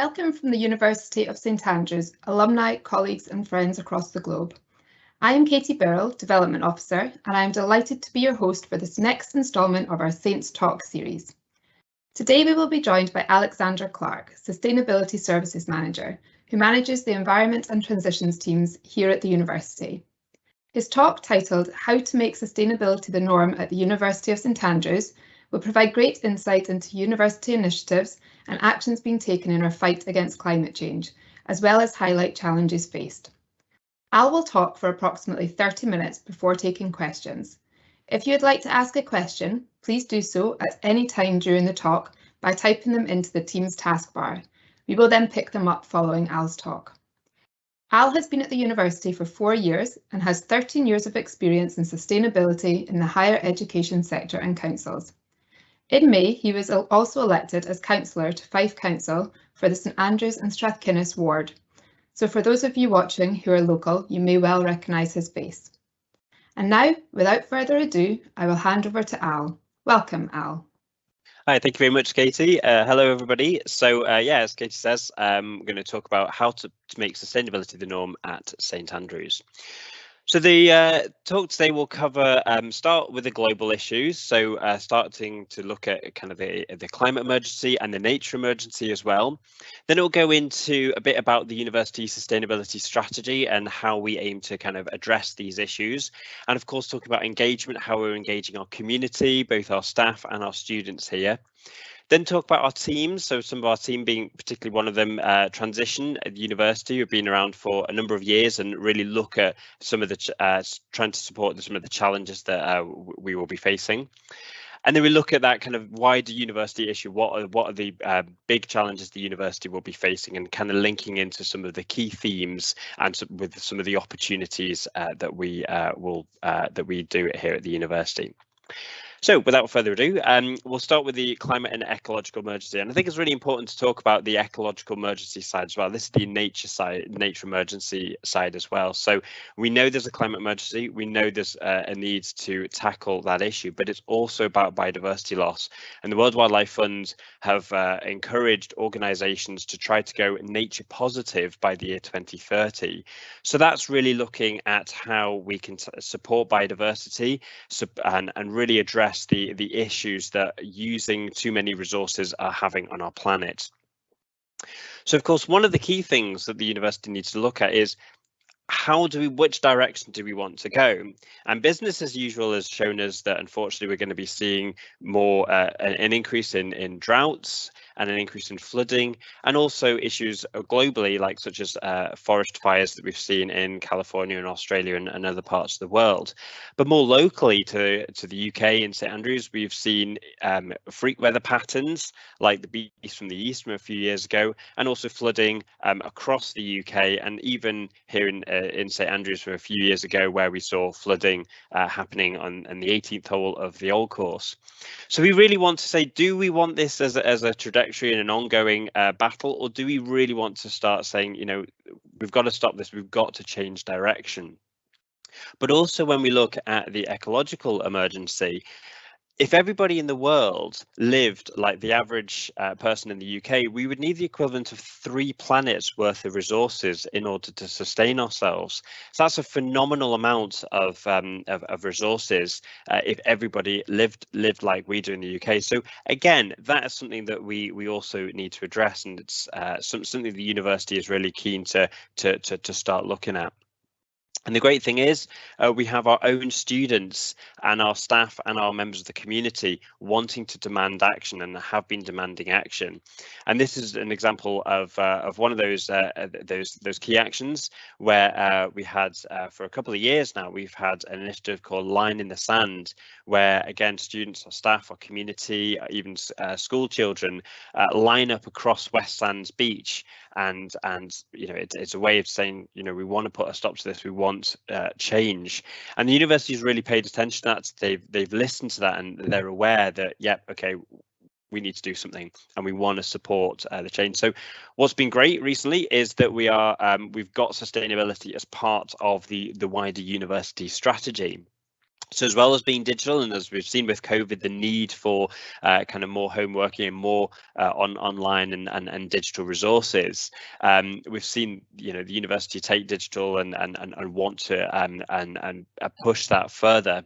Welcome from the University of St Andrews, alumni, colleagues and friends across the globe. I am Katie Birrell, Development Officer, and I am delighted to be your host for this next instalment of our Saints Talk series. Today we will be joined by Alexander Clark, Sustainability Services Manager, who manages the Environment and Transitions teams here at the University. His talk, titled How to Make Sustainability the Norm at the University of St Andrews, will provide great insight into university initiatives and actions being taken in our fight against climate change, as well as highlight challenges faced. Al will talk for approximately 30 minutes before taking questions. If you would like to ask a question, please do so at any time during the talk by typing them into the Teams taskbar. We will then pick them up following Al's talk. Al has been at the university for 4 years and has 13 years of experience in sustainability in the higher education sector and councils. In May, he was also elected as Councillor to Fife Council for the St Andrews and Strathkinness ward. So for those of you watching who are local, you may well recognise his face. And now, without further ado, I will hand over to Al. Welcome, Al. Hi, thank you very much, Katie. Hello, everybody. So, as Katie says, I'm going to talk about how to make sustainability the norm at St Andrews. So the talk today will cover start with the global issues, so starting to look at kind of the climate emergency and the nature emergency as well. Then it will go into a bit about the university sustainability strategy and how we aim to kind of address these issues, and of course talk about engagement, how we're engaging our community, both our staff and our students here. Then talk about our teams, so some of our team being particularly one of them, Transition at the university, who've been around for a number of years and really look at some of the trying to support some of the challenges that we will be facing. And then we look at that kind of wider university issue. What are the big challenges the university will be facing, and kind of linking into some of the key themes and with some of the opportunities that we do here at the university. So without further ado, we'll start with the climate and ecological emergency. And I think it's really important to talk about the ecological emergency side as well. This is the nature emergency side as well. So we know there's a climate emergency. We know there's a need to tackle that issue, but it's also about biodiversity loss. And the World Wildlife Fund have encouraged organisations to try to go nature positive by the year 2030. So that's really looking at how we can support biodiversity and really address the issues that using too many resources are having on our planet. So of course, one of the key things that the university needs to look at is which direction do we want to go? And business as usual has shown us that unfortunately we're going to be seeing more an increase in droughts and an increase in flooding, and also issues globally, like such as forest fires that we've seen in California and Australia and other parts of the world. But more locally to the UK and St Andrews, we've seen freak weather patterns like the beast from the east from a few years ago, and also flooding across the UK, and even here in St Andrews from a few years ago, where we saw flooding happening on the 18th hole of the Old Course. So we really want to say, do we want this as a trajectory and an ongoing battle, or do we really want to start saying, you know, we've got to stop this, we've got to change direction? But also when we look at the ecological emergency, if everybody in the world lived like the average person in the UK, we would need the equivalent of 3 planets worth of resources in order to sustain ourselves. So that's a phenomenal amount of resources if everybody lived like we do in the UK. So again, that is something that we also need to address, and it's something the university is really keen to start looking at. And the great thing is we have our own students and our staff and our members of the community wanting to demand action and have been demanding action. And this is an example of one of those key actions where we had for a couple of years now, we've had an initiative called Line in the Sand, where again, students, our staff, our community, even school children line up across West Sands Beach. And you know, it's a way of saying, you know, we want to put a stop to this, we want change. And the university's really paid attention to that. They've listened to that, and they're aware that, yep, okay, we need to do something, and we want to support the change. So what's been great recently is that we've got sustainability as part of the wider university strategy. So as well as being digital, and as we've seen with COVID, the need for kind of more home working and more online and digital resources, we've seen, you know, the university take digital and want to and push that further.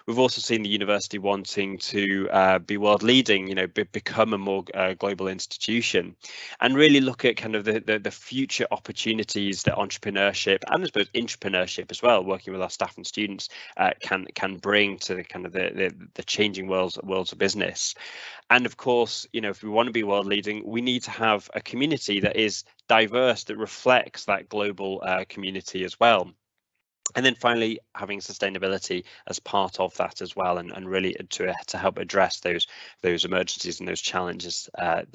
We've also seen the university wanting to be world leading, you know, become a more global institution, and really look at kind of the future opportunities that entrepreneurship and I suppose intrapreneurship as well, working with our staff and students, can bring to the kind of the changing worlds of business. And of course, you know, if we want to be world leading, we need to have a community that is diverse, that reflects that global community as well. And then finally, having sustainability as part of that as well, and really to help address those emergencies and those challenges that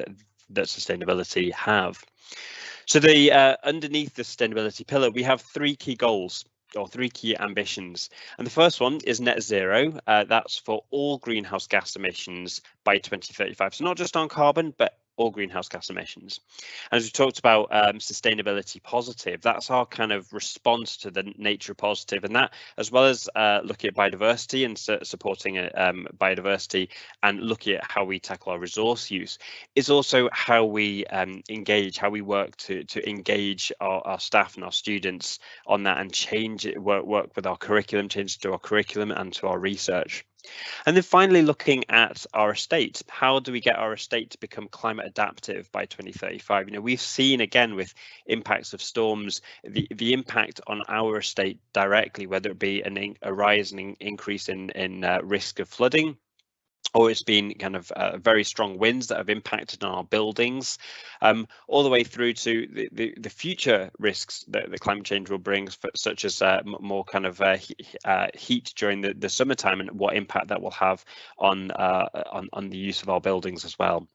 sustainability have. So the underneath the sustainability pillar, we have three key goals, or three key ambitions. And the first one is net zero. That's for all greenhouse gas emissions by 2035. So not just on carbon, but all greenhouse gas emissions. And as we talked about, sustainability positive, that's our kind of response to the nature positive, and that, as well as looking at biodiversity and supporting biodiversity and looking at how we tackle our resource use, is also how we engage, how we work to engage our staff and our students on that, and change it, work with our curriculum, change to our curriculum and to our research. And then finally, looking at our estate, how do we get our estate to become climate adaptive by 2035? You know, we've seen again with impacts of storms, the impact on our estate directly, whether it be a rise and increase in risk of flooding, or it's been kind of very strong winds that have impacted on our buildings, all the way through to the future risks that the climate change will bring, such as more kind of heat during the summertime, and what impact that will have on the use of our buildings as well.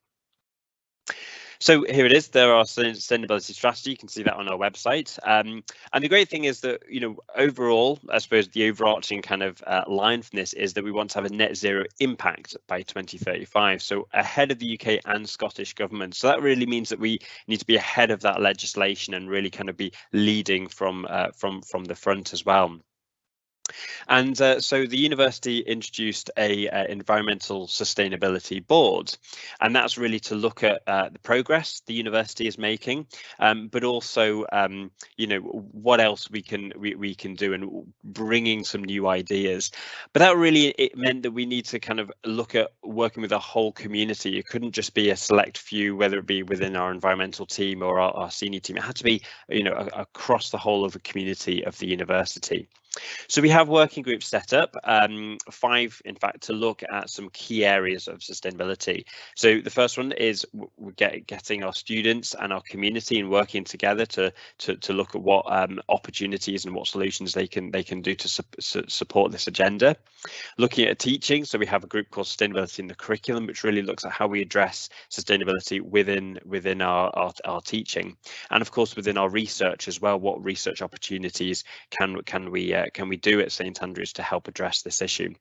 So here it is, there are sustainability strategy. You can see that on our website. And the great thing is that, you know, overall, I suppose the overarching kind of line from this is that we want to have a net zero impact by 2035. So ahead of the UK and Scottish government. So that really means that we need to be ahead of that legislation and really kind of be leading from the front as well. And so the university introduced a environmental sustainability board, and that's really to look at the progress the university is making, but also you know, what else we can do, and bringing some new ideas. But that really, it meant that we need to kind of look at working with a whole community. It couldn't just be a select few, whether it be within our environmental team or our senior team. It had to be, you know, across the whole of the community of the university. So we have working groups set up, 5 in fact, to look at some key areas of sustainability. So the first one is getting our students and our community and working together to look at what opportunities and what solutions they can do to support this agenda. Looking at teaching, so we have a group called Sustainability in the Curriculum, which really looks at how we address sustainability within our teaching, and of course within our research as well. What research opportunities can we do at St Andrews to help address this issue?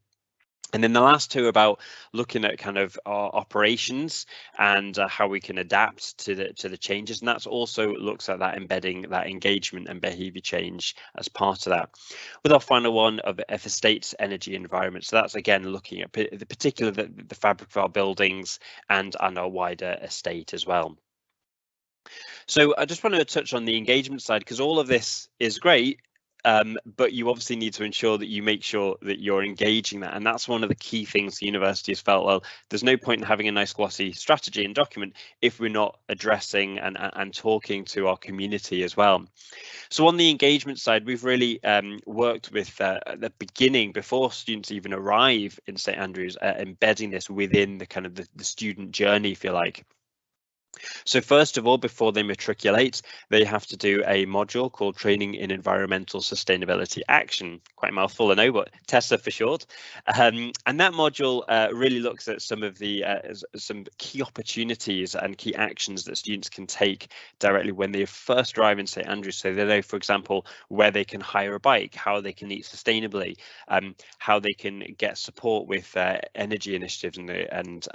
And then the last two are about looking at kind of our operations and how we can adapt to the changes, and that's also looks at that embedding that engagement and behaviour change as part of that. With our final one of estates, energy, environment, so that's again looking at the fabric of our buildings and our wider estate as well. So I just want to touch on the engagement side, because all of this is great. But you obviously need to ensure that you make sure that you're engaging that, and that's one of the key things the university has felt. Well, there's no point in having a nice glossy strategy and document if we're not addressing and talking to our community as well. So on the engagement side, we've really worked with at the beginning, before students even arrive in St Andrews, embedding this within the kind of the student journey, if you like. So first of all, before they matriculate, they have to do a module called Training in Environmental Sustainability Action. Quite a mouthful, I know, but TESA for short. And that module really looks at some of the some key opportunities and key actions that students can take directly when they first arrive in St Andrews. So they know, for example, where they can hire a bike, how they can eat sustainably, how they can get support with energy initiatives, and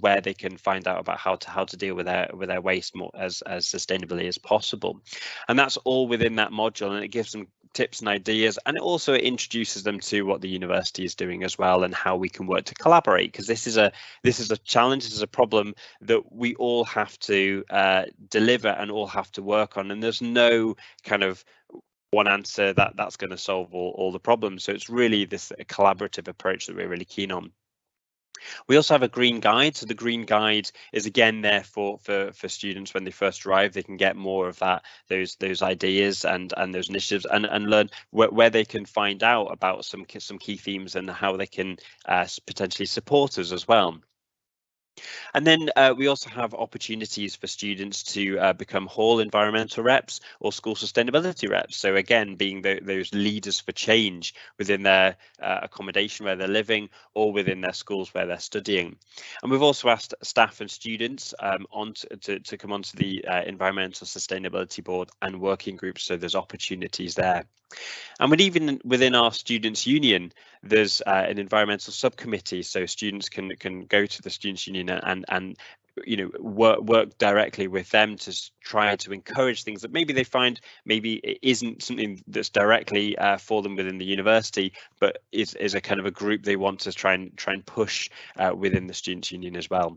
where they can find out about how to deal with their waste more as sustainably as possible. And that's all within that module, and it gives them tips and ideas, and it also introduces them to what the university is doing as well and how we can work to collaborate, because this is a challenge, this is a problem that we all have to deliver and all have to work on, and there's no kind of one answer that's going to solve all the problems. So it's really this collaborative approach that we're really keen on. We also have a green guide. So the green guide is again there for students when they first arrive. They can get more of those ideas and those initiatives and learn where they can find out about some key themes and how they can potentially support us as well. And then we also have opportunities for students to become hall environmental reps or school sustainability reps. So again, being those leaders for change within their accommodation where they're living or within their schools where they're studying. And we've also asked staff and students to come onto the Environmental Sustainability Board and working groups, so there's opportunities there. And even within our students' union, there's an environmental subcommittee, so students can go to the students' union and work directly with them to try to encourage things that maybe they find maybe it isn't something that's directly for them within the university, but is a kind of a group they want to try and push within the students' union as well.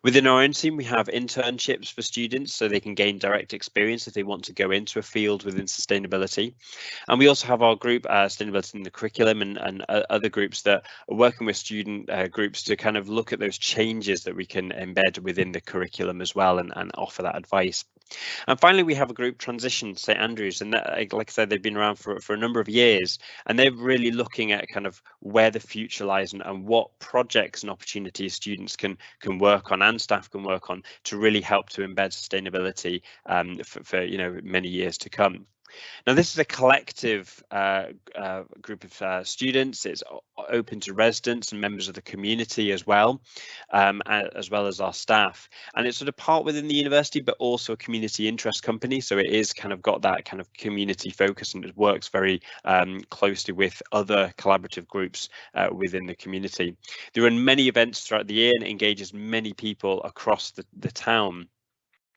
Within our own team, we have internships for students so they can gain direct experience if they want to go into a field within sustainability. And we also have our group, Sustainability in the Curriculum, and other groups that are working with student groups to kind of look at those changes that we can embed within the curriculum as well and offer that advice. And finally, we have a group, Transition St Andrews, and that, like I said, they've been around for a number of years, and they're really looking at kind of where the future lies and what projects and opportunities students can work on and staff can work on to really help to embed sustainability for many years to come. Now, this is a collective group of students. It's open to residents and members of the community as well as our staff. And it's sort of part within the university, but also a community interest company. So it is kind of got that kind of community focus, and it works very closely with other collaborative groups within the community. There are many events throughout the year and it engages many people across the town.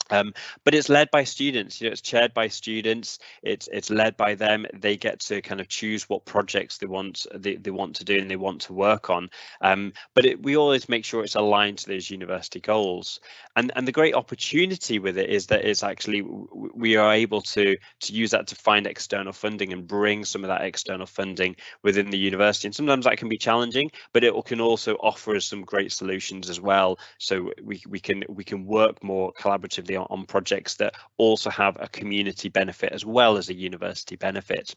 But it's led by students, it's chaired by students, it's led by them. They get to kind of choose what projects they want to do and they want to work on. But we always make sure it's aligned to those university goals. And the great opportunity with it is that it's actually we are able to use that to find external funding and bring some of that external funding within the university. And sometimes that can be challenging, but it can also offer us some great solutions as well. So we can work more collaboratively on projects that also have a community benefit as well as a university benefit.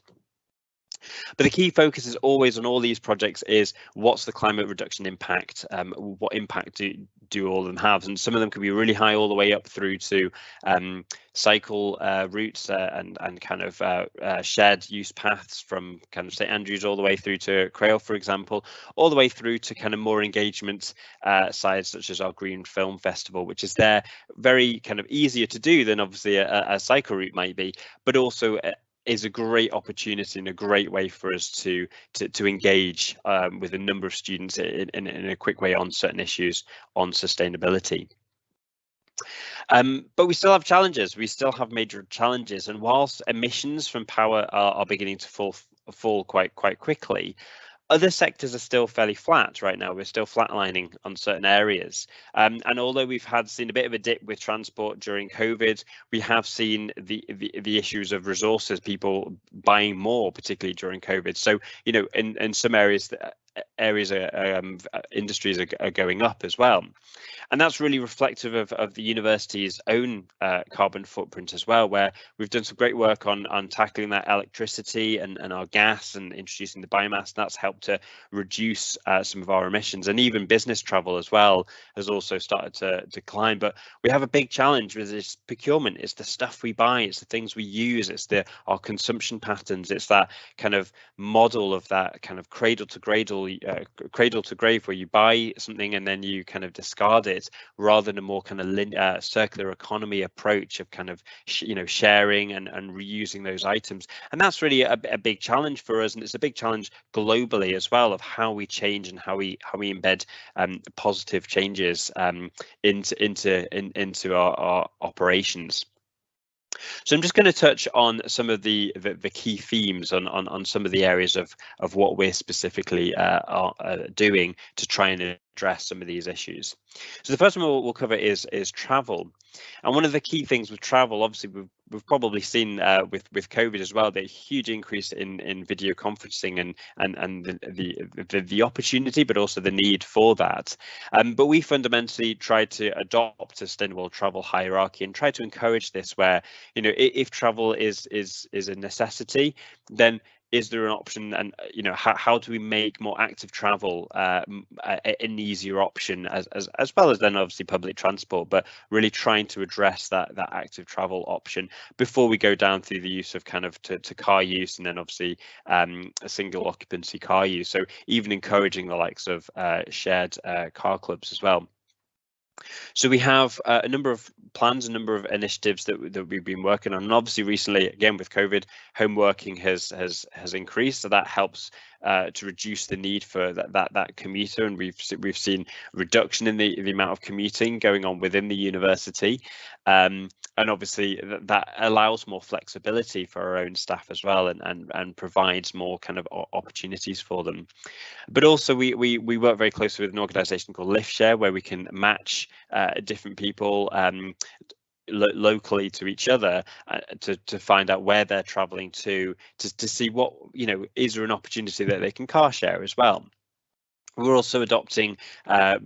But the key focus is always on all these projects is what's the climate reduction impact? What impact do all of them have? And some of them can be really high all the way up through to cycle routes and kind of shared use paths from kind of St Andrews all the way through to Crail, for example, all the way through to kind of more engagement sides such as our Green Film Festival, which is there very kind of easier to do than obviously a cycle route might be, but also is a great opportunity and a great way for us to engage with a number of students in a quick way on certain issues on sustainability. But we still have challenges. We still have major challenges, and whilst emissions from power are beginning to fall quite quickly, other sectors are still fairly flat right now. We're still flatlining on certain areas. And although we've seen a bit of a dip with transport during COVID, we have seen the issues of resources, people buying more, particularly during COVID. So, in some areas, industries are going up as well. And that's really reflective of the university's own carbon footprint as well, where we've done some great work on tackling that electricity and our gas and introducing the biomass. That's helped to reduce some of our emissions, and even business travel as well has also started to decline. But we have a big challenge with this procurement. It's the stuff we buy, it's the things we use, it's our consumption patterns, it's that kind of model of that kind of cradle to grave, where you buy something and then you kind of discard it, rather than a more kind of circular economy approach of kind of sharing and reusing those items. And that's really a big challenge for us, and it's a big challenge globally as well, of how we change and how we embed positive changes into our operations. So I'm just going to touch on some of the key themes on some of the areas of what we're specifically are doing to try and address some of these issues. So the first one we'll cover is travel, and one of the key things with travel, obviously we've probably seen with COVID as well, the huge increase in video conferencing and the opportunity, but also the need for that. But we fundamentally try to adopt a sustainable travel hierarchy and try to encourage this, where, you know, if travel is a necessity, then is there an option, and you know, how do we make more active travel an easier option, as well as then obviously public transport, but really trying to address that active travel option before we go down through the use of kind of to car use, and then obviously a single occupancy car use. So even encouraging the likes of shared car clubs as well. So we have a number of plans, a number of initiatives that we've been working on, and obviously recently, again with COVID, home working has increased, so that helps to reduce the need for that commuter, and we've seen reduction in the amount of commuting going on within the university, and obviously that allows more flexibility for our own staff as well, and provides more kind of opportunities for them. But also we work very closely with an organisation called LiftShare, where we can match different people locally to each other to find out where they're travelling to see what, you know, is there an opportunity that they can car share as well. We're also adopting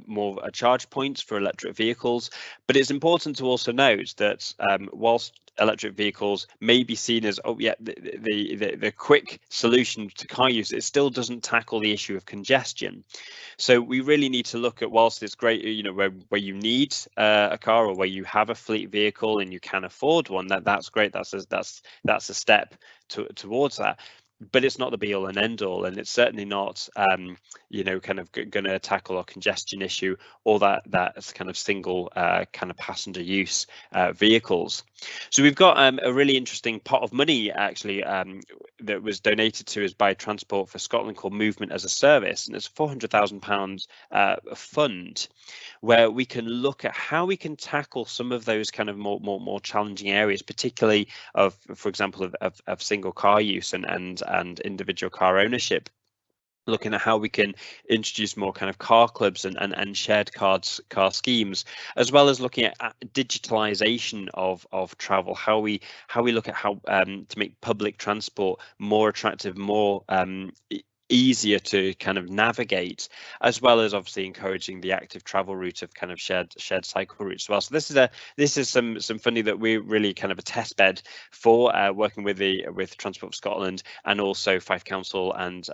more charge points for electric vehicles, but it's important to also note that whilst electric vehicles may be seen as, oh yeah, the quick solution to car use, it still doesn't tackle the issue of congestion. So we really need to look at, whilst it's great, you know, where you need a car, or where you have a fleet vehicle and you can afford one, that's great. That's a step towards that. But it's not the be all and end all, and it's certainly not, you know, kind of going to tackle a congestion issue or that kind of single kind of passenger use vehicles. So we've got a really interesting pot of money actually that was donated to us by Transport for Scotland called Movement as a Service, and it's a £400,000 fund where we can look at how we can tackle some of those kind of more challenging areas, particularly of, for example, of single car use and individual car ownership. Looking at how we can introduce more kind of car clubs and shared car schemes, as well as looking at digitalization of travel, how we look at how to make public transport more attractive, more easier to kind of navigate, as well as obviously encouraging the active travel route of kind of shared cycle routes as well. So this is some funding that we're really kind of a test bed for, working with Transport for Scotland and also Fife Council, and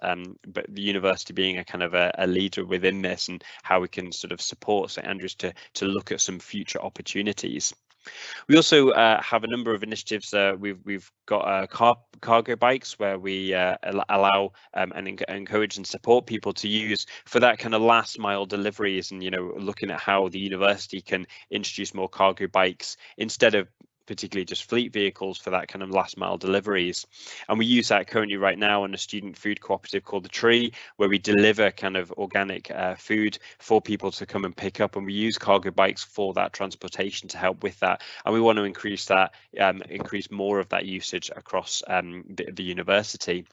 but the university being a kind of a leader within this, and how we can sort of support St Andrews to look at some future opportunities. We also have a number of initiatives. We've got cargo bikes, where we allow and encourage and support people to use for that kind of last mile deliveries, and, you know, looking at how the university can introduce more cargo bikes instead of particularly just fleet vehicles for that kind of last mile deliveries. And we use that currently right now in a student food cooperative called The Tree, where we deliver kind of organic food for people to come and pick up, and we use cargo bikes for that transportation to help with that. And we want to increase that, increase more of that usage across the university.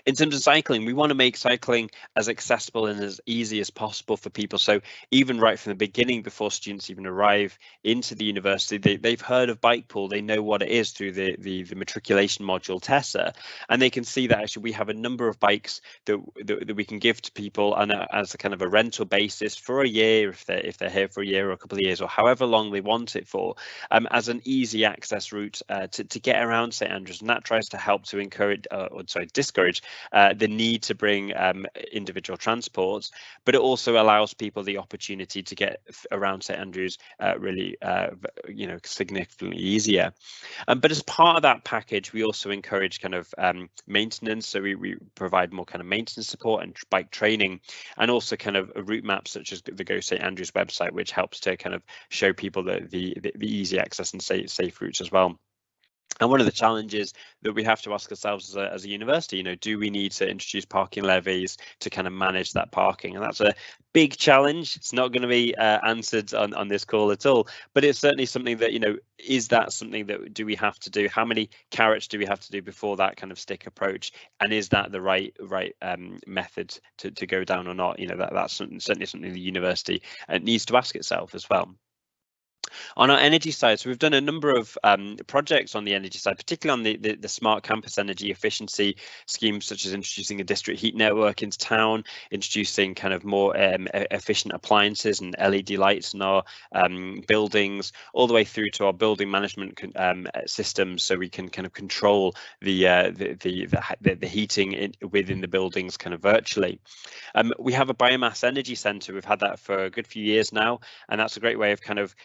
In terms of cycling, we want to make cycling as accessible and as easy as possible for people. So even right from the beginning, before students even arrive into the university, they've heard of bike pool, they know what it is through the matriculation module TESA, and they can see that actually we have a number of bikes that we can give to people on as a kind of a rental basis for a year, if they're here for a year or a couple of years, or however long they want it for, as an easy access route to get around St Andrews. And that tries to help to discourage the need to bring individual transports, but it also allows people the opportunity to get around St Andrews really, you know, significantly easier. But as part of that package, we also encourage kind of maintenance. So we provide more kind of maintenance support and bike training, and also kind of route maps such as the Go St Andrews website, which helps to kind of show people the easy access and safe routes as well. And one of the challenges that we have to ask ourselves as a university, do we need to introduce parking levies to kind of manage that parking? And that's a big challenge. It's not going to be answered on this call at all, but it's certainly something that, is that something that do we have to do? How many carrots do we have to do before that kind of stick approach? And is that the right method to go down or not? That's certainly something the university needs to ask itself as well. On our energy side, so we've done a number of projects on the energy side, particularly on the smart campus energy efficiency schemes, such as introducing a district heat network into town, introducing kind of more efficient appliances and LED lights in our buildings, all the way through to our building management systems, so we can kind of control the heating within the buildings kind of virtually. We have a biomass energy centre. We've had that for a good few years now, and that's a great way of kind of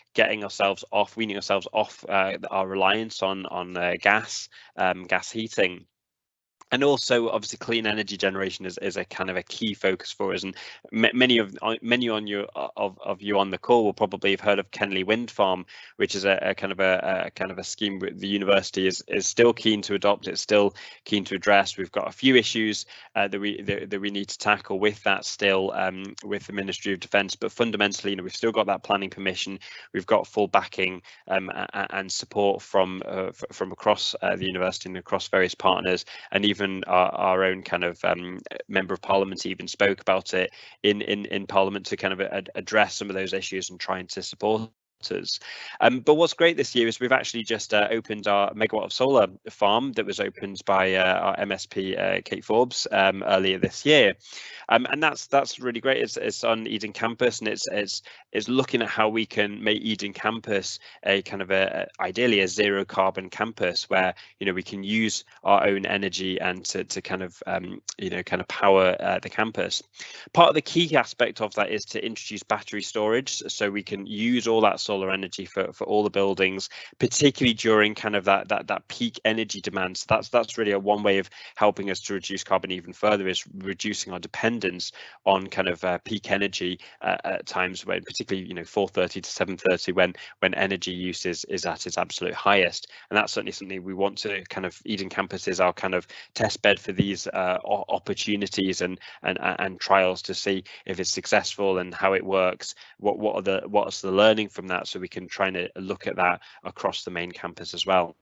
weaning ourselves off our reliance on gas heating. And also, obviously, clean energy generation is a kind of a key focus for us. And many of you on the call will probably have heard of Kenley Wind Farm, which is a kind of a scheme the university is still keen to adopt. It's still keen to address. We've got a few issues that we need to tackle with that still, with the Ministry of Defence. But fundamentally, we've still got that planning permission. We've got full backing and support from across the university and across various partners, and even our own kind of member of parliament even spoke about it in parliament to kind of address some of those issues and trying to support us. But what's great this year is we've actually just opened our megawatt of solar farm that was opened by our MSP Kate Forbes earlier this year, and that's really great. It's on Eden campus, and it's looking at how we can make Eden campus a kind of ideally a zero carbon campus where we can use our own energy and to kind of power the campus. Part of the key aspect of that is to introduce battery storage, so we can use all that solar energy for all the buildings, particularly during kind of that peak energy demand. So that's really one way of helping us to reduce carbon even further, is reducing our dependence on kind of peak energy at times when, particularly 4:30 to 7:30, when energy use is at its absolute highest. And that's certainly something we want to kind of, Eden campus is our kind of test bed for these opportunities and trials to see if it's successful and how it works. What's the learning from that, so we can try and look at that across the main campus as well.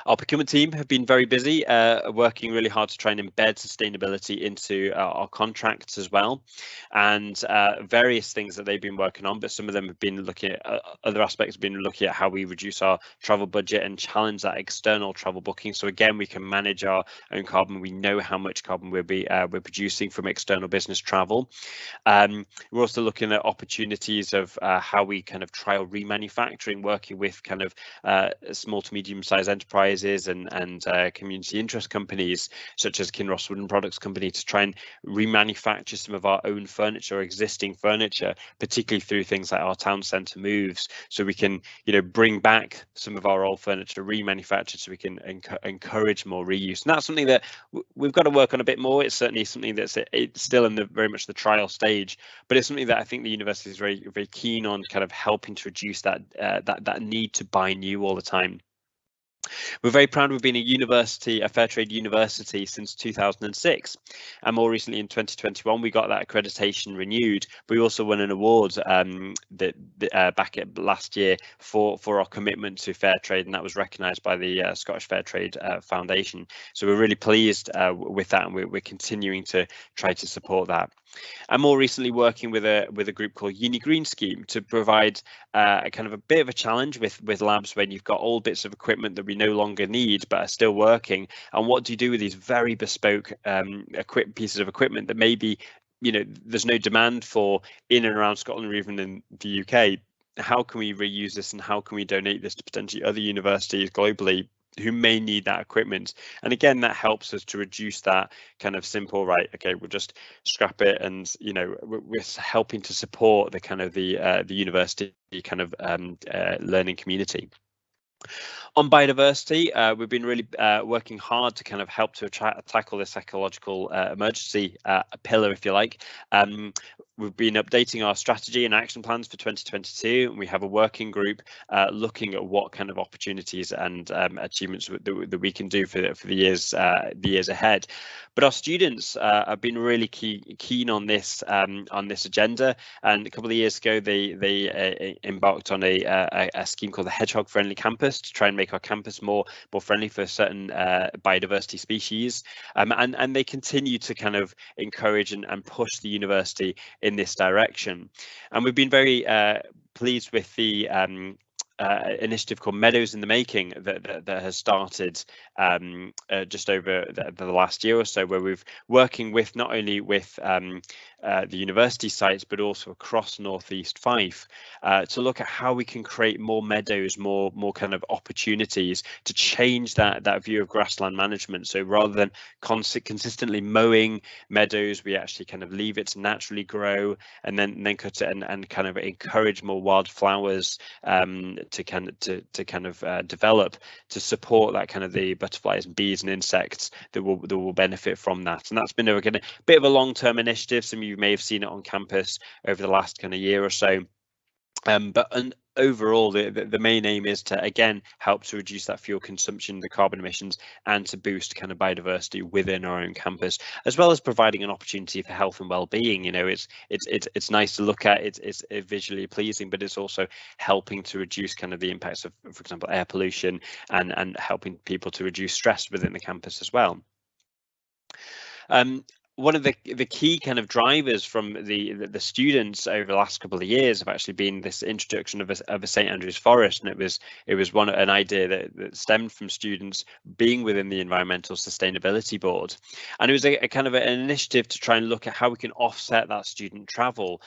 Our procurement team have been very busy, working really hard to try and embed sustainability into our contracts as well, and various things that they've been working on. But some of them have been looking at other aspects, have been looking at how we reduce our travel budget and challenge that external travel booking. So again, we can manage our own carbon. We know how much carbon we're producing from external business travel. We're also looking at opportunities of how we kind of trial remanufacturing, working with kind of small to medium-sized enterprises and community interest companies such as Kinross Wooden Products Company to try and remanufacture some of our own furniture, existing furniture, particularly through things like our town centre moves, so we can bring back some of our old furniture remanufactured, so we can encourage more reuse. And that's something that we've got to work on a bit more. It's certainly something that's it's still in very much the trial stage, but it's something that I think the university is very, very keen on kind of helping to reduce that need to buy new all the time. We're very proud we've been a fair trade university since 2006, and more recently in 2021 we got that accreditation renewed. We also won an award back last year for our commitment to fair trade, and that was recognised by the Scottish Fair Trade Foundation. So we're really pleased with that, and we're continuing to try to support that. And more recently working with a group called Uni Green Scheme to provide a kind of a bit of a challenge with labs when you've got old bits of equipment that we no longer need but are still working. And what do you do with these very bespoke pieces of equipment that maybe there's no demand for in and around Scotland or even in the UK? How can we reuse this, and how can we donate this to potentially other universities globally who may need that equipment? And again, that helps us to reduce that kind of simple, right, okay, we'll just scrap it, and we're helping to support the kind of the university kind of learning community. On biodiversity, we've been really working hard to kind of help to tackle this ecological emergency pillar, if you like. we've been updating our strategy and action plans for 2022, and we have a working group looking at what kind of opportunities and achievements that we can do for the years ahead. But our students have been really keen on this agenda, and a couple of years ago they embarked on a scheme called the Hedgehog Friendly Campus to try and make our campus more friendly for certain biodiversity species, and they continue to kind of encourage and push the university in this direction. And we've been very pleased with the initiative called Meadows in the Making that has started just over the last year or so, where we've working with not only with the university sites but also across northeast Fife to look at how we can create more meadows, more kind of opportunities to change that view of grassland management. So rather than consistently mowing meadows, we actually kind of leave it to naturally grow, and then cut it and kind of encourage more wildflowers to kind of develop to support that kind of the butterflies and bees and insects that will benefit from that. And that's been a kind of bit of a long-term initiative. Some of you may have seen it on campus over the last kind of year or so. But overall, the main aim is to, again, help to reduce that fuel consumption, the carbon emissions, and to boost kind of biodiversity within our own campus, as well as providing an opportunity for health and well-being. You know, it's nice to look at, it's visually pleasing, but it's also helping to reduce kind of the impacts of, for example, air pollution, and helping people to reduce stress within the campus as well. One of the key kind of drivers from the students over the last couple of years have actually been this introduction of a St Andrews forest, and it was an idea that stemmed from students being within the Environmental Sustainability Board, and it was a kind of an initiative to try and look at how we can offset that student travel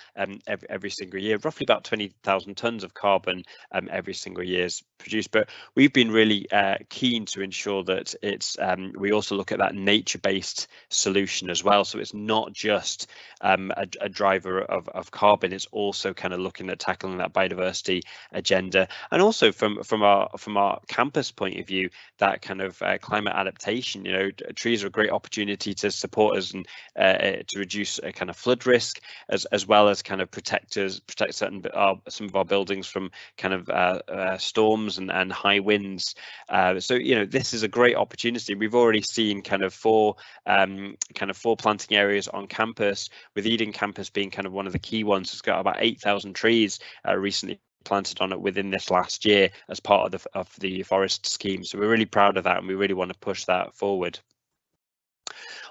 every single year. Roughly about 20,000 tonnes of carbon every single year is produced, but we've been really keen to ensure that it's we also look at that nature-based solution as well. So it's not just a driver of carbon, it's also kind of looking at tackling that biodiversity agenda, and also from our campus point of view, that kind of climate adaptation. You know, trees are a great opportunity to support us and to reduce a kind of flood risk, as well as kind of protect some of our buildings from kind of storms and high winds. So you know, this is a great opportunity. We've already seen kind of four planting areas on campus, with Eden campus being kind of one of the key ones. It's got about 8,000 trees recently planted on it within this last year as part of the forest scheme. So we're really proud of that, and we really want to push that forward.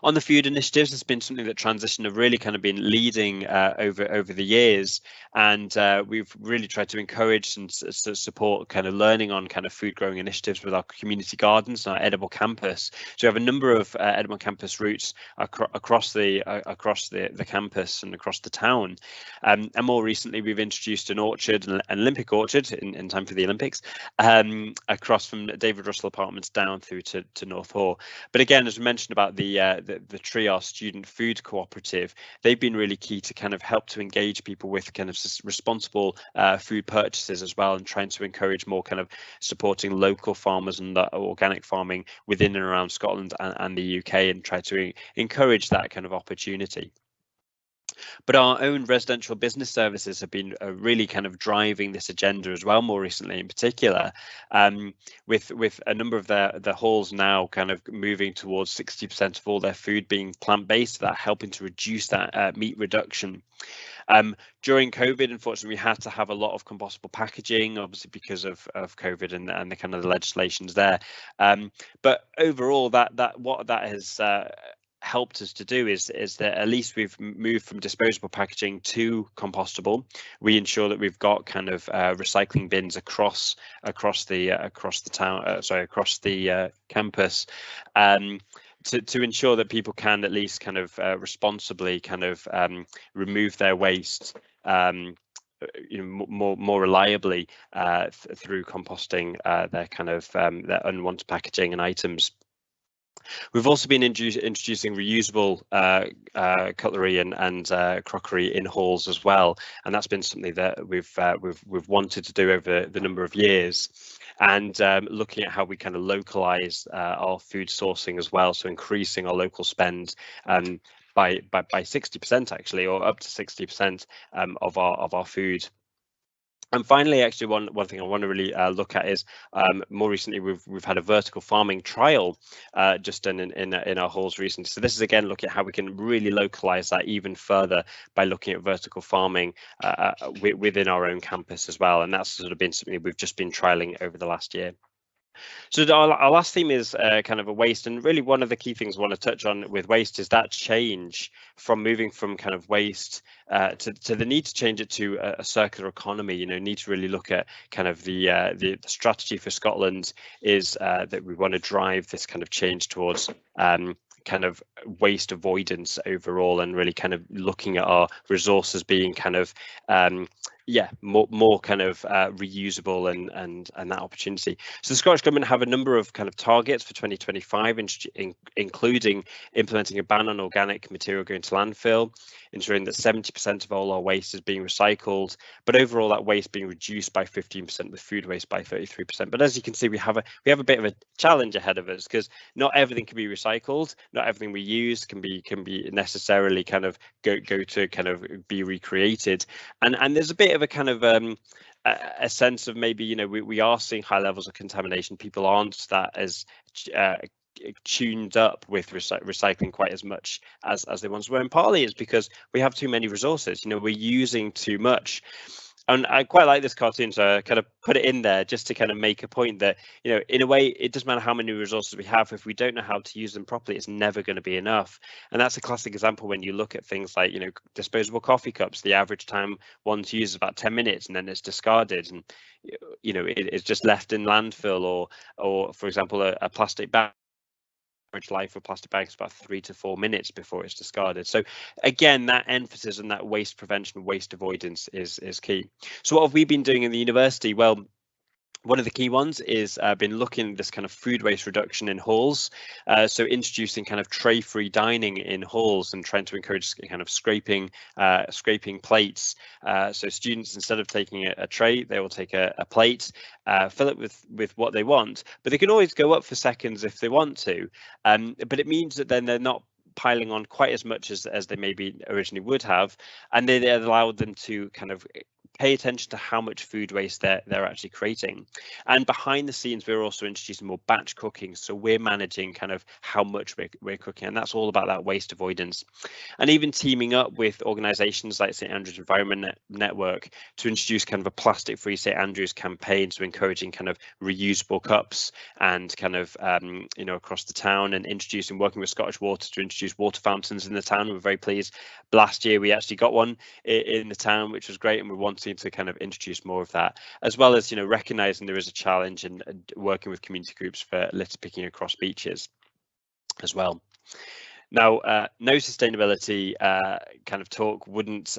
On the food initiatives, it's been something that Transition have really kind of been leading over the years, and we've really tried to encourage and support kind of learning on kind of food growing initiatives with our community gardens and our edible campus. So we have a number of edible campus routes across the campus and across the town, and more recently we've introduced an orchard, an Olympic orchard in time for the Olympics, across from David Russell Apartments down through to North Hall. But again, as we mentioned about the TRIAR Student Food Cooperative, they've been really key to kind of help to engage people with kind of responsible food purchases as well, and trying to encourage more kind of supporting local farmers and organic farming within and around Scotland and the UK, and try to encourage that kind of opportunity. But our own residential business services have been really kind of driving this agenda as well, more recently in particular, with a number of the halls now kind of moving towards 60% of all their food being plant-based, that helping to reduce that meat reduction. During COVID, unfortunately, we had to have a lot of compostable packaging, obviously because of COVID and the kind of the legislations there. But overall, what that has helped us to do is that at least we've moved from disposable packaging to compostable. We ensure that we've got kind of recycling bins across the campus, to ensure that people can at least kind of responsibly kind of remove their waste more reliably through composting their kind of their unwanted packaging and items. We've also been introducing reusable cutlery and crockery in halls as well, and that's been something that we've wanted to do over the number of years. And looking at how we kind of localize our food sourcing as well, so increasing our local spend by 60% actually, or up to 60% of our food. And finally, actually, one thing I want to really look at is more recently we've had a vertical farming trial just done in our halls recently. So this is again looking at how we can really localize that even further by looking at vertical farming within our own campus as well. And that's sort of been something we've just been trialing over the last year. So our last theme is kind of a waste, and really one of the key things I want to touch on with waste is that change from moving from kind of waste to the need to change it to a circular economy. You know, need to really look at kind of the strategy for Scotland is that we want to drive this kind of change towards kind of waste avoidance overall, and really kind of looking at our resources being kind of more kind of reusable and that opportunity. So the Scottish Government have a number of kind of targets for 2025, including implementing a ban on organic material going to landfill, ensuring that 70% of all our waste is being recycled, but overall that waste being reduced by 15%, with food waste by 33%. But as you can see, we have a bit of a challenge ahead of us, because not everything can be recycled, not everything we use can be necessarily kind of go to kind of be recreated, and there's a bit of a kind of a sense of maybe, you know, we are seeing high levels of contamination. People aren't that as tuned up with recycling quite as much as they once were, and partly it's because we have too many resources. You know, we're using too much. And I quite like this cartoon, so I kind of put it in there just to kind of make a point that, you know, in a way, it doesn't matter how many resources we have. If we don't know how to use them properly, it's never going to be enough. And that's a classic example when you look at things like, you know, disposable coffee cups. The average time one to use is about 10 minutes, and then it's discarded, and, you know, it's just left in landfill, or for example, a plastic bag. Life of plastic bags about 3 to 4 minutes before it's discarded. So again, that emphasis on that waste prevention, waste avoidance is key. So what have we been doing in the university? Well, one of the key ones is been looking at this kind of food waste reduction in halls. So introducing kind of tray-free dining in halls and trying to encourage kind of scraping plates. So students, instead of taking a tray, they will take a plate, fill it with what they want, but they can always go up for seconds if they want to. But it means that then they're not piling on quite as much as they maybe originally would have, and they allowed them to kind of pay attention to how much food waste they're actually creating. And behind the scenes, we're also introducing more batch cooking, so we're managing kind of how much we're cooking, and that's all about that waste avoidance. And even teaming up with organisations like St Andrews Environment Network to introduce kind of a plastic-free St Andrews campaign, so encouraging kind of reusable cups and kind of you know, across the town, and working with Scottish Water to introduce water fountains in the town. We're very pleased. Last year we actually got one in the town, which was great, and we're wanting to kind of introduce more of that, as well as, you know, recognizing there is a challenge and working with community groups for litter picking across beaches as well. Now, no sustainability kind of talk wouldn't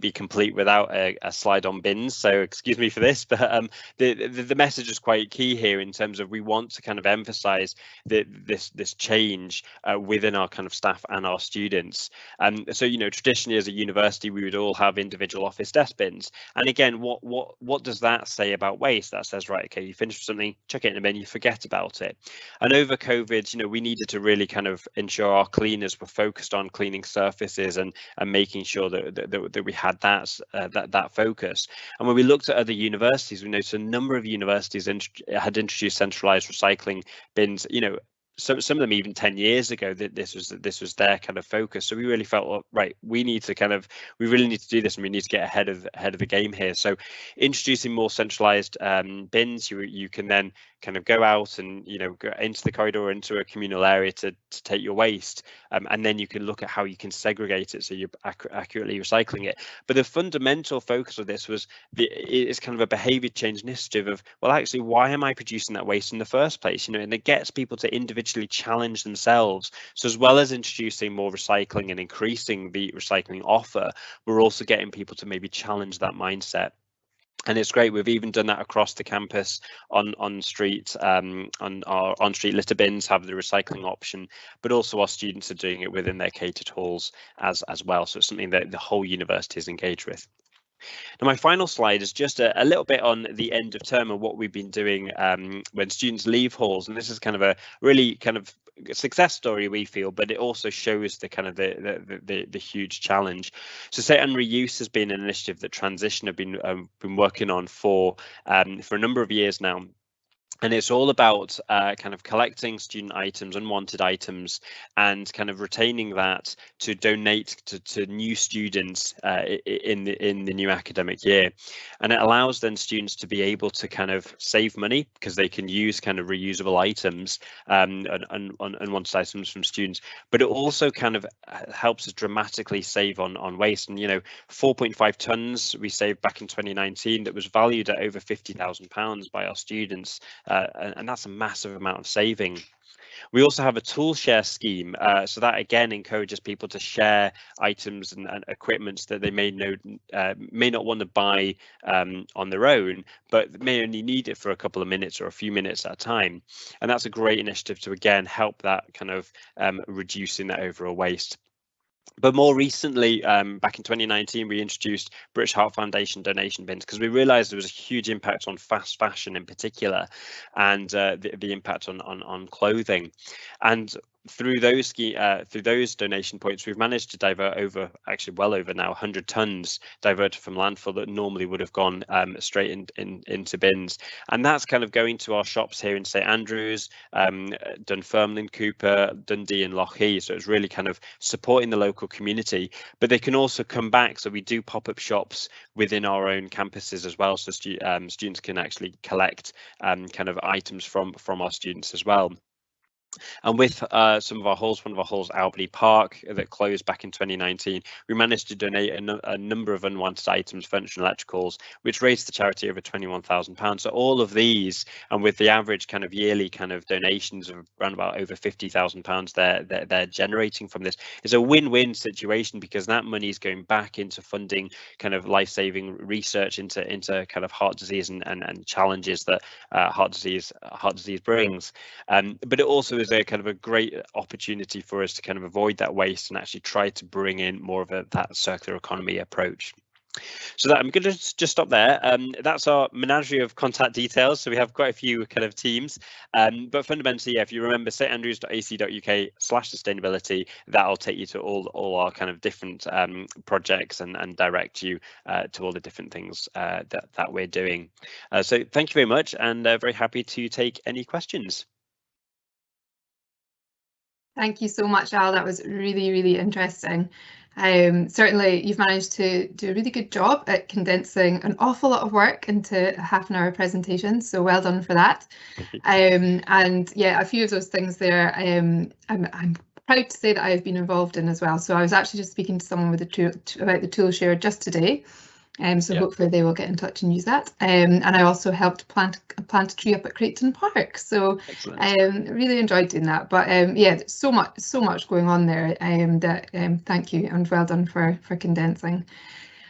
be complete without a slide on bins. So excuse me for this, but the message is quite key here in terms of we want to kind of emphasise this change within our kind of staff and our students. So, you know, traditionally as a university, we would all have individual office desk bins. And again, what does that say about waste? That says, right, okay, you finish something, chuck it in a bin, you forget about it. And over COVID, you know, we needed to really kind of ensure our cleaners were focused on cleaning surfaces and making sure that we had that focus. And when we looked at other universities, we noticed a number of universities had introduced centralized recycling bins, you know, some of them even 10 years ago, that this was their kind of focus. So we really felt, well, right, we really need to do this, and we need to get ahead of the game here. So introducing more centralized bins, you can then kind of go out and, you know, go into the corridor or into a communal area to take your waste, and then you can look at how you can segregate it so you're accurately recycling it. But the fundamental focus of this was it's kind of a behavior change initiative of, well, actually, why am I producing that waste in the first place? You know, and it gets people to individually challenge themselves. So as well as introducing more recycling and increasing the recycling offer, we're also getting people to maybe challenge that mindset. And it's great. We've even done that across the campus on street, on our on-street litter bins have the recycling option, but also our students are doing it within their catered halls as well. So it's something that the whole university is engaged with. Now, my final slide is just a little bit on the end of term and what we've been doing when students leave halls, and this is kind of a really kind of success story, we feel, but it also shows the kind of the huge challenge. So Say and Reuse has been an initiative that Transition have been working on for a number of years now. And it's all about kind of collecting student items, unwanted items, and kind of retaining that to donate to new students in the new academic year. And it allows then students to be able to kind of save money because they can use kind of reusable items and unwanted items from students. But it also kind of helps us dramatically save on waste. And 4.5 tons we saved back in 2019 that was valued at over £50,000 by our students. And that's a massive amount of saving. We also have a tool share scheme, so that again encourages people to share items and equipment that they may not want to buy on their own, but may only need it for a couple of minutes or a few minutes at a time. And that's a great initiative to again help that kind of reducing that overall waste. But more recently, back in 2019, we introduced British Heart Foundation donation bins because we realised there was a huge impact on fast fashion in particular, and the impact on clothing. And through those donation points, we've managed to divert well over now 100 tons diverted from landfill that normally would have gone straight into bins. And that's kind of going to our shops here in St Andrews, Dunfermline, Cooper, Dundee and Lochee. So it's really kind of supporting the local community, but they can also come back. So we do pop-up shops within our own campuses as well. So students can actually collect kind of items from our students as well. And with some of our halls, one of our halls, Albany Park, that closed back in 2019, we managed to donate a number of unwanted items, furniture and electricals, which raised the charity over £21,000. So all of these, and with the average kind of yearly kind of donations of around about over £50,000 they're generating from this, is a win-win situation, because that money is going back into funding kind of life-saving research into kind of heart disease and challenges that heart disease brings. But it also is a kind of a great opportunity for us to kind of avoid that waste and actually try to bring in more of that circular economy approach. So that I'm going to just stop there. That's our menagerie of contact details. So we have quite a few kind of teams, but fundamentally, yeah, if you remember standrews.ac.uk/sustainability, that'll take you to all our kind of different projects and direct you to all the different things that we're doing. So thank you very much, and very happy to take any questions. Thank you so much, Al. That was really, really interesting. Certainly, you've managed to do a really good job at condensing an awful lot of work into a half-an-hour presentation, so well done for that. And yeah, a few of those things there, I'm proud to say that I've been involved in as well. So I was actually just speaking to someone with about the tool share just today. So yeah, hopefully they will get in touch and use that. And I also helped plant a tree up at Creighton Park. So really enjoyed doing that. But yeah, so much going on there. Thank you and well done for condensing.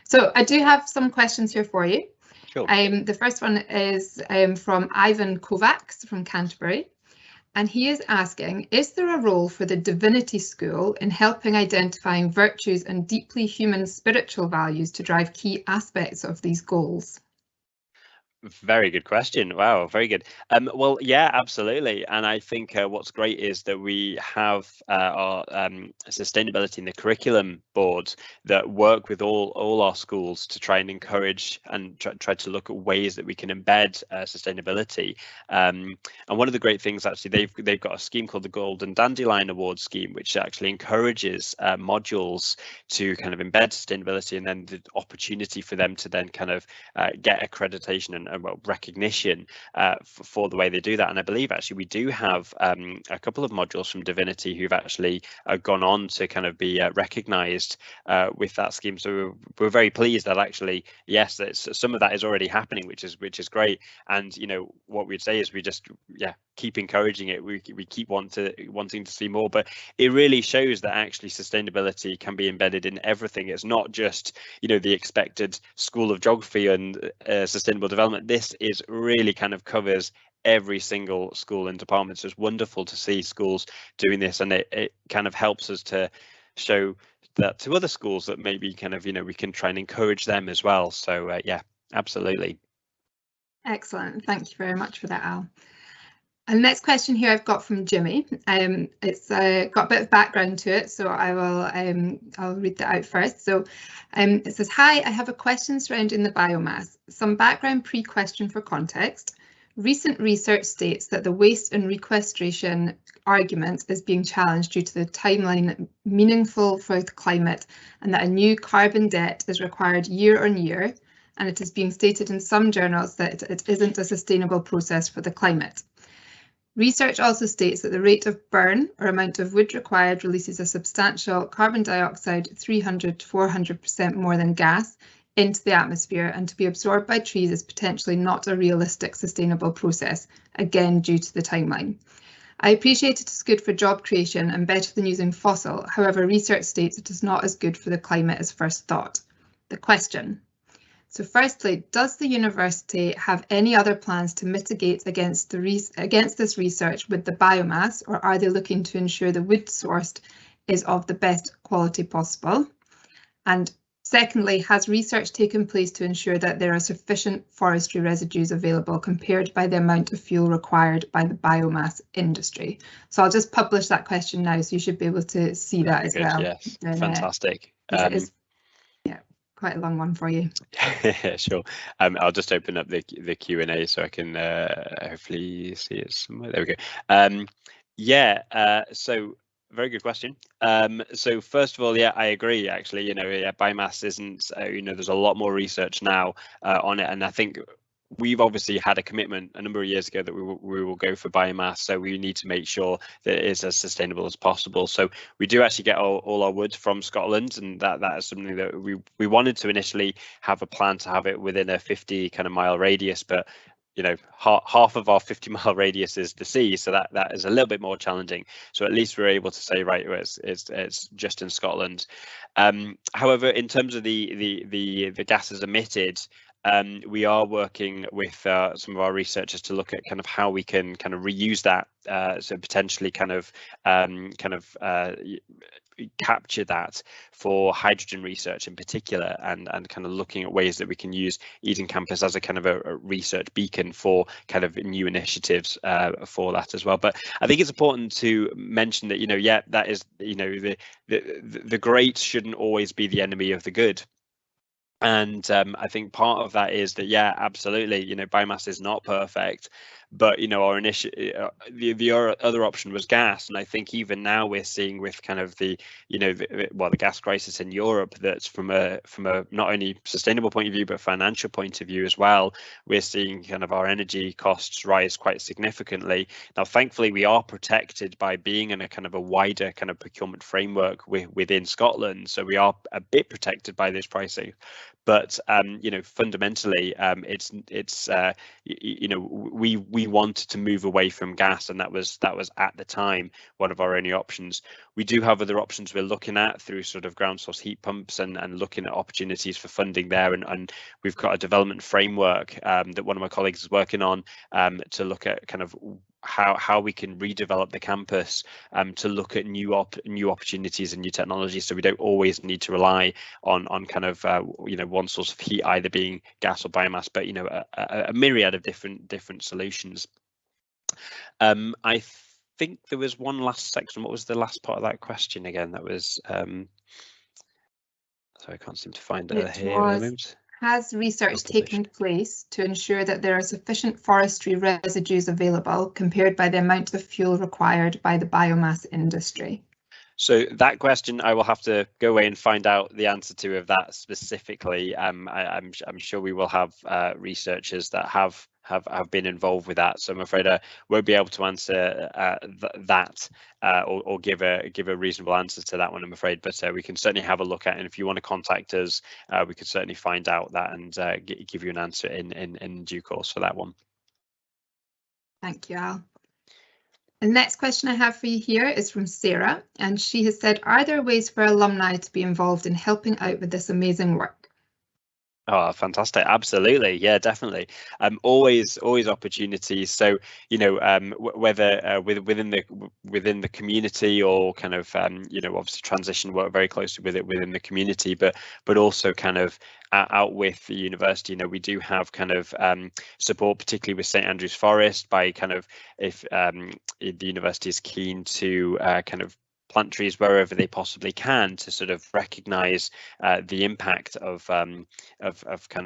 So I do have some questions here for you. Sure. The first one is from Ivan Kovacs from Canterbury. And he is asking, is there a role for the Divinity School in helping identifying virtues and deeply human spiritual values to drive key aspects of these goals? Very good question. Wow, very good. Well, yeah, absolutely. And I think what's great is that we have our sustainability in the curriculum boards that work with all our schools to try and encourage and try to look at ways that we can embed sustainability. And one of the great things, actually, they've got a scheme called the Golden Dandelion Award Scheme, which actually encourages modules to kind of embed sustainability, and then the opportunity for them to then kind of get accreditation and recognition for the way they do that. And I believe actually we do have a couple of modules from Divinity who've actually gone on to kind of be recognised with that scheme. So we're very pleased that actually, yes, some of that is already happening, which is great. And what we'd say is we just keep encouraging it. We keep wanting to see more, but it really shows that actually sustainability can be embedded in everything. It's not just the expected School of Geography and Sustainable Development. This is really kind of covers every single school and department. So it's wonderful to see schools doing this, and it kind of helps us to show that to other schools that maybe kind of, we can try and encourage them as well. So yeah, absolutely. Excellent. Thank you very much for that, Al. And the next question here I've got from Jimmy. It's got a bit of background to it, so I'll read that out first. So it says, "Hi, I have a question surrounding the biomass. Some background pre-question for context. Recent research states that the waste and sequestration argument is being challenged due to the timeline meaningful for the climate, and that a new carbon debt is required year on year, and it is being stated in some journals that it isn't a sustainable process for the climate. Research also states that the rate of burn or amount of wood required releases a substantial carbon dioxide 300 to 400% more than gas into the atmosphere, and to be absorbed by trees is potentially not a realistic sustainable process, again due to the timeline. I appreciate it is good for job creation and better than using fossil, however research states it is not as good for the climate as first thought. The question. So firstly, does the university have any other plans to mitigate against this research with the biomass, or are they looking to ensure the wood sourced is of the best quality possible? And secondly, has research taken place to ensure that there are sufficient forestry residues available compared by the amount of fuel required by the biomass industry? So I'll just publish that question now, so you should be able to see that as well. Yes, fantastic. It is, yeah, quite a long one for you. Sure. I'll just open up the Q&A so I can hopefully see it somewhere. There we go. Yeah, so very good question. So first of all, yeah, I agree, actually. Yeah, biomass isn't, there's a lot more research now on it, and I think we've obviously had a commitment a number of years ago that we will go for biomass, so we need to make sure that it is as sustainable as possible. So we do actually get all our wood from Scotland, and that is something that we wanted to initially have a plan to have it within a 50 kind of mile radius, but half of our 50-mile radius is the sea, so that is a little bit more challenging. So at least we're able to say, right, it's just in Scotland. However, in terms of the gases emitted, we are working with some of our researchers to look at kind of how we can kind of reuse that, so potentially kind of capture that for hydrogen research in particular, and kind of looking at ways that we can use Eden Campus as a kind of a research beacon for kind of new initiatives for that as well. But I think it's important to mention that, yeah, that is, the great shouldn't always be the enemy of the good. And I think part of that is that, yeah, absolutely, biomass is not perfect, but our initial the other option was gas, and I think even now we're seeing with kind of the gas crisis in Europe, that's from a not only sustainable point of view but financial point of view as well, we're seeing kind of our energy costs rise quite significantly. Now, thankfully, we are protected by being in a kind of a wider kind of procurement framework within Scotland, so we are a bit protected by this pricing. But fundamentally, we wanted to move away from gas, and that was at the time one of our only options. We do have other options we're looking at through sort of ground source heat pumps and looking at opportunities for funding there, and we've got a development framework that one of my colleagues is working on to look at kind of how we can redevelop the campus to look at new opportunities and new technologies, so we don't always need to rely on kind of one source of heat either being gas or biomass, but a myriad of different solutions. I think there was one last section. What was the last part of that question again? That was so I can't seem to find it here at the moment. Has research taken place to ensure that there are sufficient forestry residues available compared by the amount of fuel required by the biomass industry? So that question, I will have to go away and find out the answer to of that specifically. I'm sure we will have researchers that have been involved with that, so I'm afraid I won't be able to answer that or give a reasonable answer to that one, I'm afraid. But we can certainly have a look at it, and if you want to contact us, we could certainly find out that and give you an answer in due course for that one. Thank you, Al. The next question I have for you here is from Sarah, and she has said, are there ways for alumni to be involved in helping out with this amazing work? Oh, fantastic. Absolutely. Yeah, definitely. Always opportunities. So, you know, whether within the community or kind of, you know, obviously transition work very closely with it within the community, but also kind of out with the university. You know, we do have kind of support, particularly with St Andrews Forest, by kind of, if the university is keen to kind of plant trees wherever they possibly can to sort of recognise the impact of kind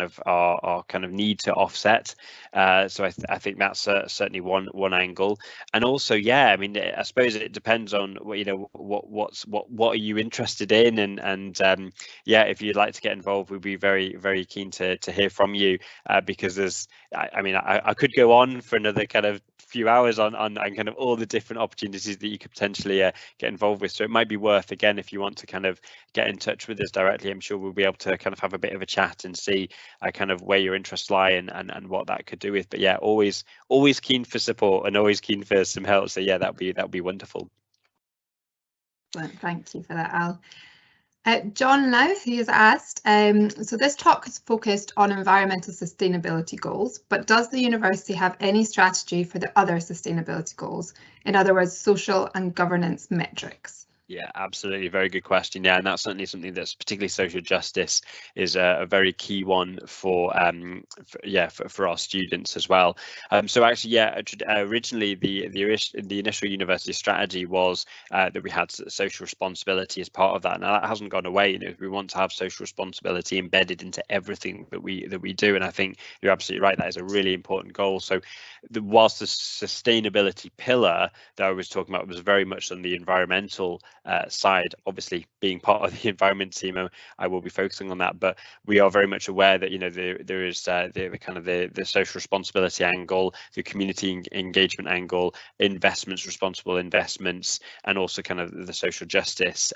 of our kind of need to offset. So I think that's certainly one angle. And also, yeah, I mean, I suppose it depends on you know what are you interested in, and yeah, if you'd like to get involved, we'd be very keen to hear from you, because there's I mean I could go on for another kind of few hours on kind of all the different opportunities that you could potentially get involved with. So it might be worth, again, if you want to kind of get in touch with us directly, I'm sure we'll be able to kind of have a bit of a chat and see kind of where your interests lie and what that could do with. But yeah, always keen for support and always keen for some help. So yeah, that'd be wonderful. Thank you for that, Al. John now, he has asked, so this talk is focused on environmental sustainability goals, but does the university have any strategy for the other sustainability goals? In other words, social and governance metrics? Yeah, absolutely. Very good question. Yeah, and that's certainly something that's particularly social justice is a very key one for our students as well. So actually, yeah, originally the initial university strategy was that we had social responsibility as part of that. Now that hasn't gone away. You know, we want to have social responsibility embedded into everything that we do, and I think you're absolutely right. That is a really important goal. So, whilst the sustainability pillar that I was talking about was very much on the environmental side, obviously being part of the environment team, I will be focusing on that, but we are very much aware that, you know, there is the kind of the social responsibility angle, the community engagement angle, responsible investments, and also kind of the social justice.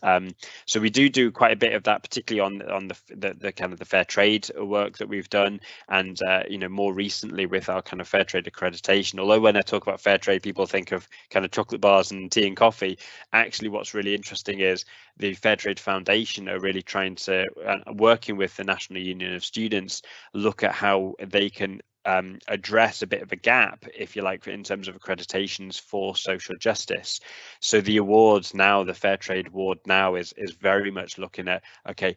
So we do quite a bit of that, particularly on the kind of the fair trade work that we've done, and you know, more recently with our kind of fair trade accreditation. Although when I talk about fair trade, people think of kind of chocolate bars and tea and coffee. Actually, what's really interesting is the Fair Trade Foundation are really trying to, working with the National Union of Students, look at how they can address a bit of a gap, if you like, in terms of accreditations for social justice. So the awards now, the Fair Trade Award now is very much looking at, okay,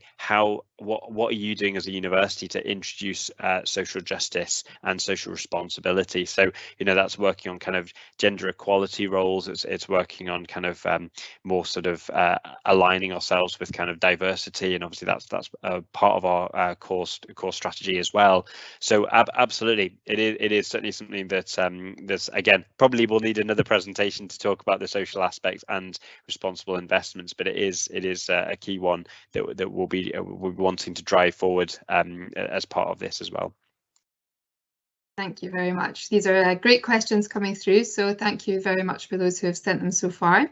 what are you doing as a university to introduce social justice and social responsibility? So, you know, that's working on kind of gender equality roles. It's working on kind of more sort of aligning ourselves with kind of diversity, and obviously that's part of our core strategy as well. So absolutely, it is certainly something that there's, again, probably will need another presentation to talk about the social aspects and responsible investments, but it is a key one that we'll be wanting to drive forward as part of this as well. Thank you very much. These are great questions coming through, so thank you very much for those who have sent them so far.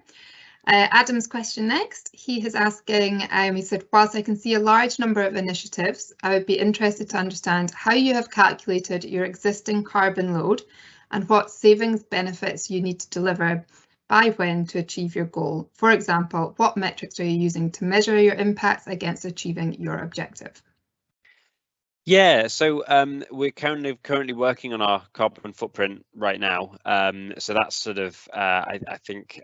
Adam's question next, he is asking, he said, whilst I can see a large number of initiatives, I would be interested to understand how you have calculated your existing carbon load and what savings benefits you need to deliver by when to achieve your goal. For example, what metrics are you using to measure your impacts against achieving your objective? Yeah, so we're currently working on our carbon footprint right now. So that's sort of I think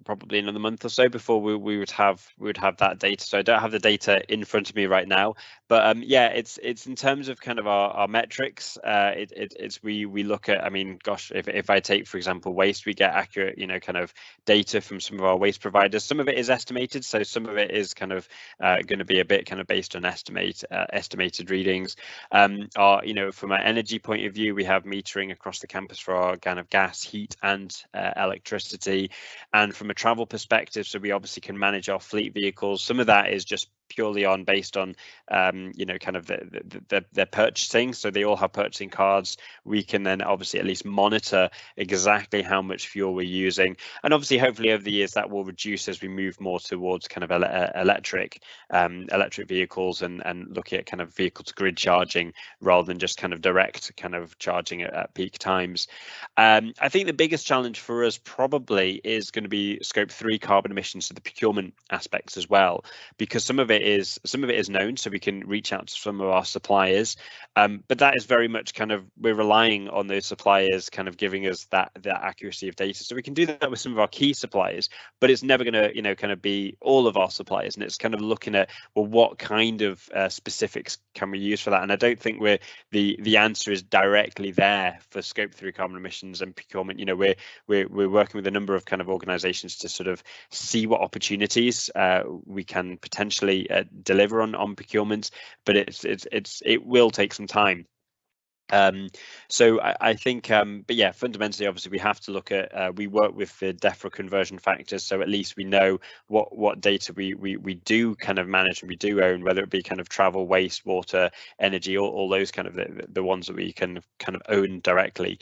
probably another month or so before we would have that data. So I don't have the data in front of me right now, but yeah, it's in terms of kind of our metrics. It's we look at, I mean, gosh, if I take, for example, waste, we get accurate, you know, kind of data from some of our waste providers. Some of it is estimated, so some of it is kind of going to be a bit kind of based on estimated readings. You know, from an energy point of view, we have metering across the campus for our kind of gas, heat, and electricity. And from a travel perspective, so we obviously can manage our fleet vehicles. Some of that is just purely based on you know, kind of their purchasing. So they all have purchasing cards. We can then obviously at least monitor exactly how much fuel we're using, and obviously hopefully over the years that will reduce as we move more towards kind of electric vehicles and looking at kind of vehicle to grid charging rather than just kind of direct kind of charging at peak times. I think the biggest challenge for us probably is going to be scope 3 carbon emissions, so the procurement aspects as well, because some of it it is known, so we can reach out to some of our suppliers, but that is very much kind of, we're relying on those suppliers kind of giving us that accuracy of data. So we can do that with some of our key suppliers, but it's never going to, you know, kind of be all of our suppliers, and it's kind of looking at, well, what kind of specifics can we use for that? And I don't think the answer is directly there for Scope 3 carbon emissions and procurement. You know, we're working with a number of kind of organisations to sort of see what opportunities we can potentially deliver on procurement, but it will take some time. So I think, but yeah, fundamentally, obviously, we have to look at, we work with the DEFRA conversion factors, so at least we know what data we do kind of manage and we do own, whether it be kind of travel, waste, water, energy, all those kind of the ones that we can kind of own directly.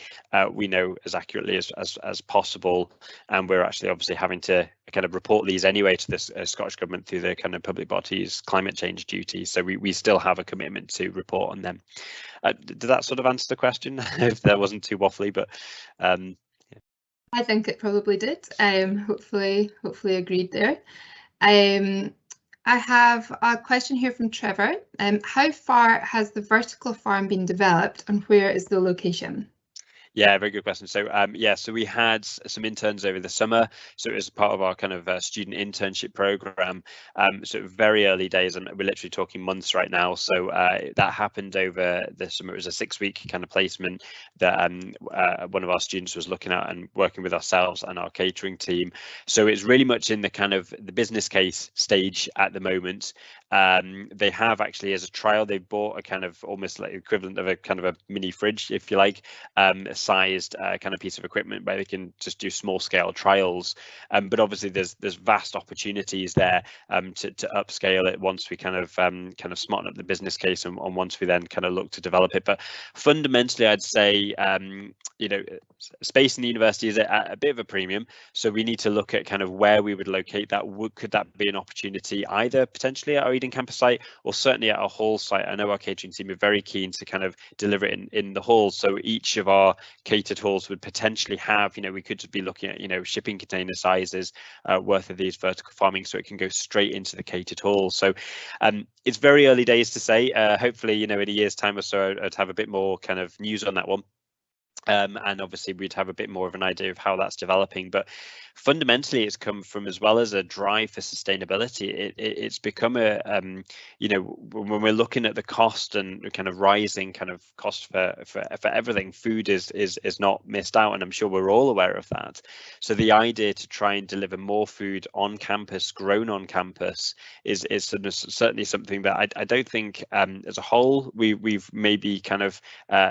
We know as accurately as possible, and we're actually obviously having to kind of report these anyway to the Scottish Government through the kind of public bodies climate change duties. So we still have a commitment to report on them. Did that sort of answer the question? If that wasn't too waffly, but yeah. I think it probably did. Hopefully agreed there. I have a question here from Trevor. How far has the vertical farm been developed, and where is the location? Yeah, very good question. So yeah, so we had some interns over the summer. So it was part of our kind of student internship program. So very early days, and we're literally talking months right now. So that happened over the summer. It was a 6-week kind of placement that one of our students was looking at and working with ourselves and our catering team. So it's really much in the kind of the business case stage at the moment. They have actually, as a trial, they bought a kind of almost like equivalent of a kind of a mini fridge, if you like, sized kind of piece of equipment where they can just do small scale trials, but obviously there's vast opportunities there to upscale it once we kind of smarten up the business case and once we then kind of look to develop it. But fundamentally, I'd say you know, space in the university is at a bit of a premium, so we need to look at kind of where we would locate that. Could that be an opportunity either potentially at our Eden campus site or certainly at our hall site? I know our catering team are very keen to kind of deliver it in the hall, so each of our catered halls would potentially have, you know, we could just be looking at, you know, shipping container sizes worth of these vertical farming, so it can go straight into the catered hall. So it's very early days to say. Hopefully, you know, in a year's time or so, I'd have a bit more kind of news on that one. And obviously we'd have a bit more of an idea of how that's developing, but fundamentally it's come from, as well as a drive for sustainability, it's become a you know, when we're looking at the cost and kind of rising kind of cost for everything, food is not missed out, and I'm sure we're all aware of that. So the idea to try and deliver more food on campus, grown on campus, is certainly something that I don't think as a whole we've maybe kind of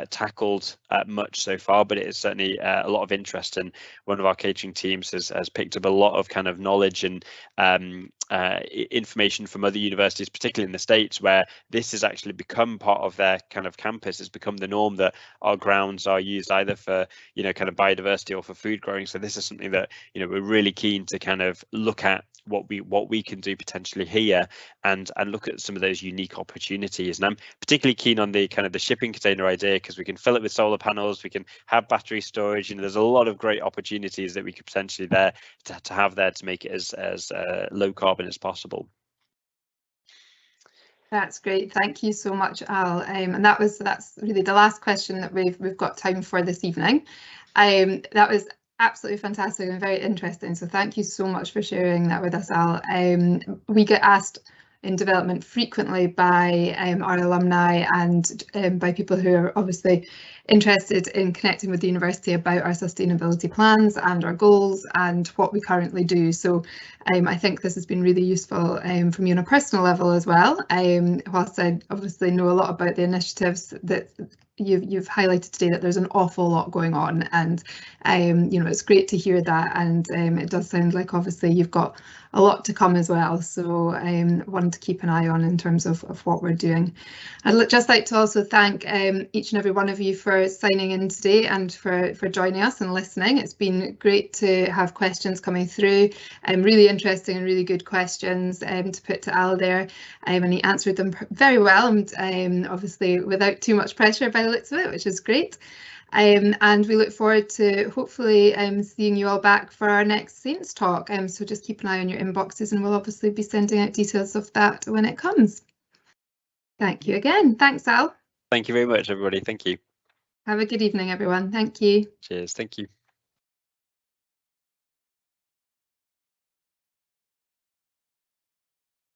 tackled much so far, but it is certainly a lot of interest, and one of our catering teams has picked up a lot of kind of knowledge and information from other universities, particularly in the States, where this has actually become part of their kind of campus. It's become the norm that our grounds are used either for, you know, kind of biodiversity or for food growing. So this is something that, you know, we're really keen to kind of look at what we can do potentially here and look at some of those unique opportunities. And I'm particularly keen on the kind of the shipping container idea, because we can fill it with solar panels, we can have battery storage, and there's a lot of great opportunities that we could potentially there to have there to make it as low carbon as possible. That's great. Thank you so much, Al. And that's really the last question that we've got time for this evening. That was absolutely fantastic and very interesting. So thank you so much for sharing that with us, Al. We get asked in development frequently by our alumni and by people who are obviously interested in connecting with the university about our sustainability plans and our goals and what we currently do. So I think this has been really useful for me on a personal level as well. Whilst I obviously know a lot about the initiatives that you've highlighted today, that there's an awful lot going on, and you know, it's great to hear that, and it does sound like obviously you've got a lot to come as well, so one to keep an eye on in terms of what we're doing. I'd just like to also thank each and every one of you for signing in today and for joining us and listening. It's been great to have questions coming through, really interesting and really good questions to put to Al there, and he answered them very well, and obviously without too much pressure by the looks of it, which is great. And we look forward to hopefully seeing you all back for our next Saints talk. So just keep an eye on your inboxes, and we'll obviously be sending out details of that when it comes. Thank you again. Thanks, Al. Thank you very much, everybody. Thank you. Have a good evening, everyone. Thank you. Cheers. Thank you.